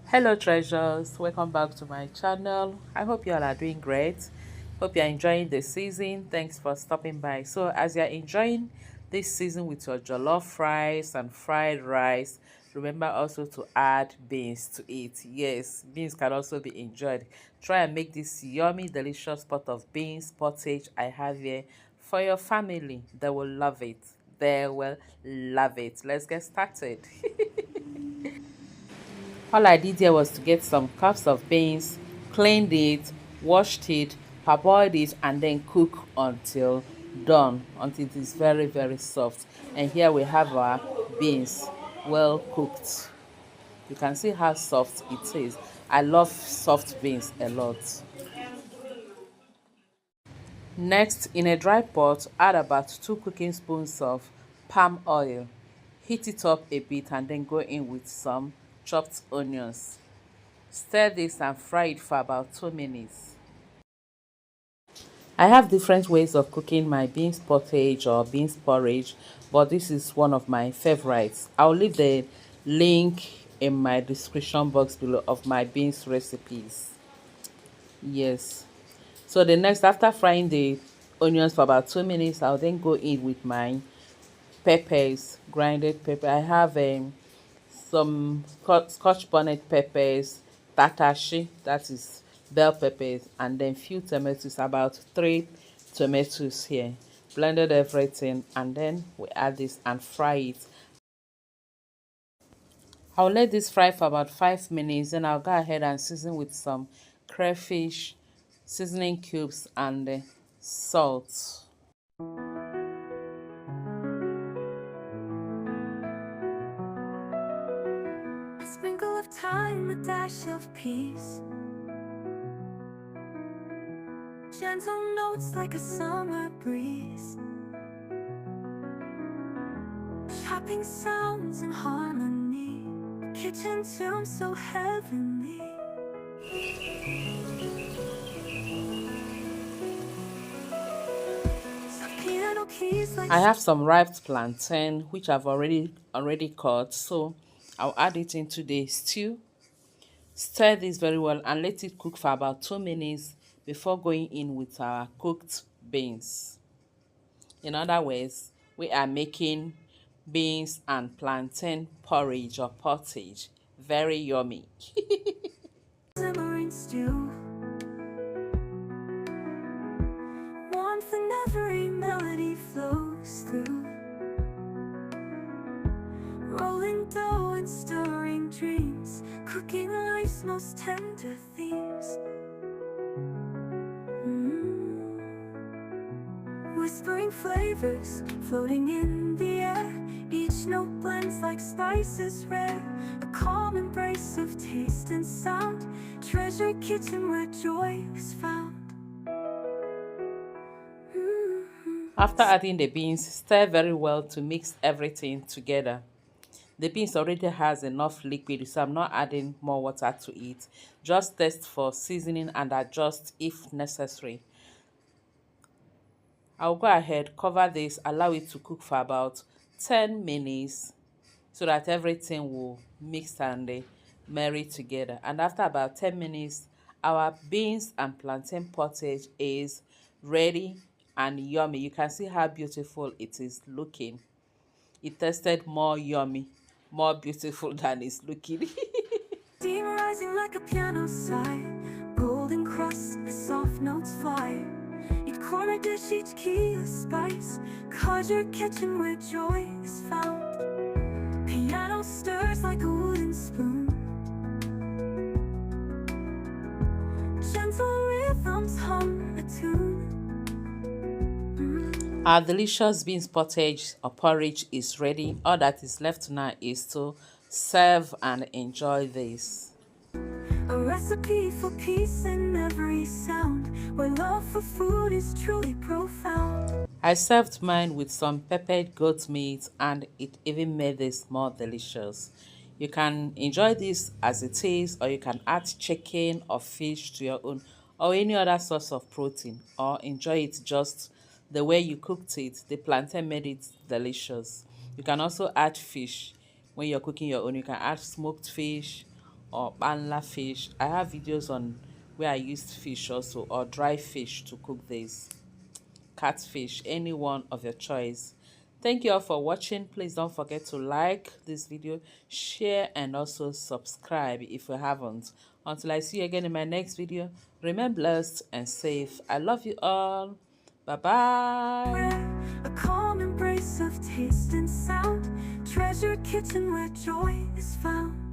Hello treasures, welcome back to my channel. I hope you all are doing great. Hope you're enjoying the season. Thanks for stopping by. So as you're enjoying this season with your jollof rice and fried rice, remember also to add beans to it. Yes, beans can also be enjoyed. Try and make this yummy delicious pot of beans pottage I have here for your family. They will love it. They will love it. Let's get started. All I did here was to get some cups of beans, cleaned it, washed it, parboiled it, and then cook until done, until it is very soft. And here we have our beans well cooked. You can see how soft it is. I love soft beans a lot. Next, in a dry pot, add about 2 cooking spoons of palm oil. Heat it up a bit and then go in with some chopped onions. Stir this and fry it for about 2 minutes. I have different ways of cooking my beans pottage or beans porridge, but this is one of my favorites. I'll leave the link in my description box below of my beans recipes. Yes. So the next, after frying the onions for about 2 minutes, I'll then go in with my peppers, grinded pepper. I have some scotch bonnet peppers, tatashi, that is bell peppers, and then few tomatoes, about 3 tomatoes here. Blended everything and then we add this and fry it. I'll let this fry for about 5 minutes, then I'll go ahead and season with some crayfish, seasoning cubes, and salt. A sprinkle of thyme, a dash of peace, gentle notes like a summer breeze, chopping sounds in harmony, kitchen tune so heavenly. Some piano keys like I have some ripe plantain which I've already cut, so I'll add it into the stew. Stir this very well and let it cook for about 2 minutes before going in with our cooked beans. In other words, we are making beans and plantain porridge or pottage. Very yummy. simmering stew, warmth in every melody flows through, rolling dough and stirring dreams, cooking life's most tender themes. Whispering flavors floating in the air, each note blends like spices rare, a calm embrace of taste and sound, treasure kitchen where joy is found. After adding the beans, stir very well to mix everything together. The beans already has enough liquid, so I'm not adding more water to it. Just test for seasoning and adjust if necessary. I'll go ahead, cover this, allow it to cook for about 10 minutes so that everything will mix and marry together. And after about 10 minutes, our beans and plantain pottage is ready and yummy. You can see how beautiful it is looking. It tasted more yummy, more beautiful than it's looking. Steam rising like a piano sigh, golden crust, the soft notes fly. Each corner dish, each key a spice, cause your kitchen where joy is found. Piano stirs like a wooden spoon, gentle rhythms hum a tune. Our delicious beans pottage or porridge is ready. All that is left now is to serve and enjoy this. A recipe for peace in every sound, where love for food is truly profound. I served mine with some peppered goat meat and it even made this more delicious. You can enjoy this as it is, or you can add chicken or fish to your own, or any other source of protein, or enjoy it just the way you cooked it. The plantain made it delicious. You can also add fish when you're cooking your own. You can add smoked fish or banla fish. I have videos on where I used fish also, or dry fish to cook this. Catfish, any one of your choice. Thank you all for watching. Please don't forget to like this video, share, and also subscribe if you haven't. Until I see you again in my next video, remain blessed and safe. I love you all. Bye bye. A calm embrace of taste and sound. Treasure kitchen where joy is found.